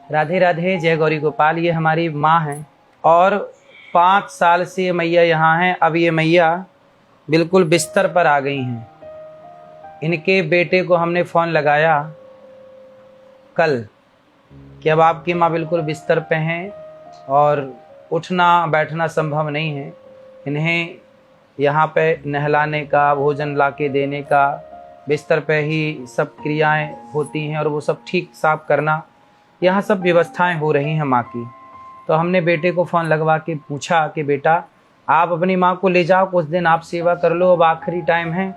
राधे राधे, जय गौरी गोपाल। ये हमारी माँ हैं और 5 साल से मैया यहाँ हैं। अब ये मैया बिल्कुल बिस्तर पर आ गई हैं। इनके बेटे को हमने फ़ोन लगाया कल कि अब आपकी माँ बिल्कुल बिस्तर पे हैं और उठना बैठना संभव नहीं है। इन्हें यहाँ पे नहलाने का, भोजन लाके देने का, बिस्तर पे ही सब क्रियाएं होती हैं और वो सब ठीक साफ करना, यहाँ सब व्यवस्थाएं हो रही हैं माँ की। तो हमने बेटे को फ़ोन लगवा के पूछा कि बेटा आप अपनी माँ को ले जाओ, कुछ दिन आप सेवा कर लो, अब आखिरी टाइम है।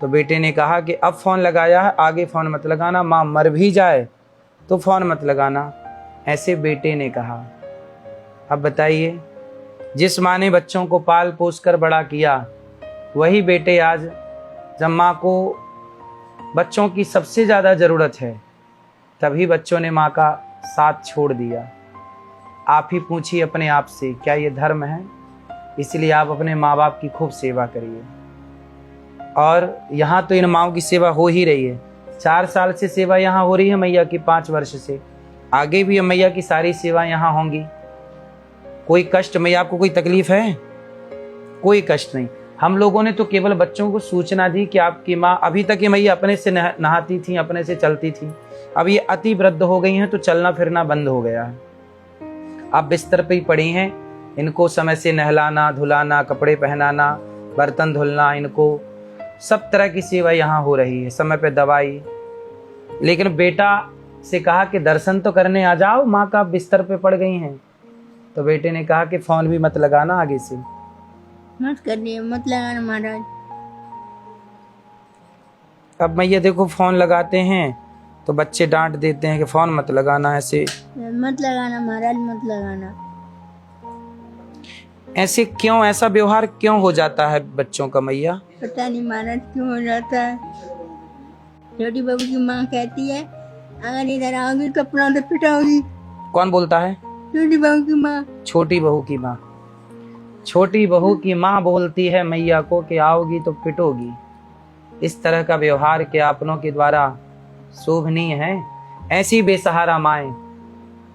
तो बेटे ने कहा कि अब फ़ोन लगाया है, आगे फ़ोन मत लगाना, माँ मर भी जाए तो फ़ोन मत लगाना, ऐसे बेटे ने कहा। अब बताइए, जिस माँ ने बच्चों को पाल पोस कर बड़ा किया, वही बेटे आज जब माँ को बच्चों की सबसे ज़्यादा ज़रूरत है तभी बच्चों ने माँ का साथ छोड़ दिया। आप ही पूछिए अपने आप से, क्या ये धर्म है? इसलिए आप अपने माँ बाप की खूब सेवा करिए। और यहाँ तो इन माँओं की सेवा हो ही रही है। 4 साल से सेवा यहाँ हो रही है मैया की, 5 वर्ष से। आगे भी मैया की सारी सेवा यहाँ होंगी। कोई कष्ट मैया, आपको कोई तकलीफ है? कोई कष्ट नहीं। हम लोगों ने तो केवल बच्चों को सूचना दी कि आपकी माँ, अभी तक ये मैया अपने से नहाती थी, अपने से चलती थी, अब ये अति वृद्ध हो गई हैं तो चलना फिरना बंद हो गया है। आप बिस्तर पे ही पड़ी हैं, इनको समय से नहलाना धुलाना, कपड़े पहनाना, बर्तन धुलना, इनको सब तरह की सेवा यहाँ हो रही है, समय पे दवाई। लेकिन बेटा से कहा कि दर्शन तो करने आ जाओ, माँ का बिस्तर पे पड़ गई हैं। तो बेटे ने कहा कि फ़ोन भी मत लगाना, आगे से मत करिए, मत लगाना महाराज। अब मैया देखो फ़ोन लगाते हैं तो बच्चे डांट देते हैं कि फ़ोन मत लगाना, ऐसे मत लगाना महाराज, मत लगाना। ऐसे क्यों, ऐसा व्यवहार क्यों हो जाता है बच्चों का मैया? पता नहीं महाराज क्यों हो जाता है। छोटी बहू की माँ कहती है अगर इधर आओगी तो अपना तो पिटाओगी। कौन बोलता है? छोटी बहू की माँ। छोटी बहू की माँ। छोटी बहू की माँ बोलती है मैया को कि आओगी तो पिटोगी। इस तरह का व्यवहार के अपनों के द्वारा शोभनीय है? ऐसी बेसहारा माएँ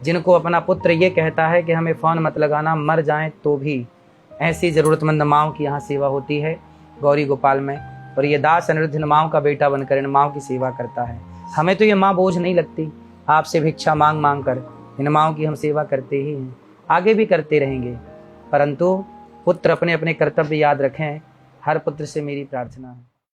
जिनको अपना पुत्र ये कहता है कि हमें फ़ोन मत लगाना, मर जाएं तो भी, ऐसी ज़रूरतमंद माँओं की यहाँ सेवा होती है गौरी गोपाल में। और ये दास अनिरुद्ध इन माँओं का बेटा बनकर इन माँओं की सेवा करता है। हमें तो ये माँ बोझ नहीं लगती। आपसे भिक्षा मांग मांग कर इन माँओं की हम सेवा करते ही हैं, आगे भी करते रहेंगे। परंतु पुत्र अपने अपने कर्तव्य याद रखें, हर पुत्र से मेरी प्रार्थना है।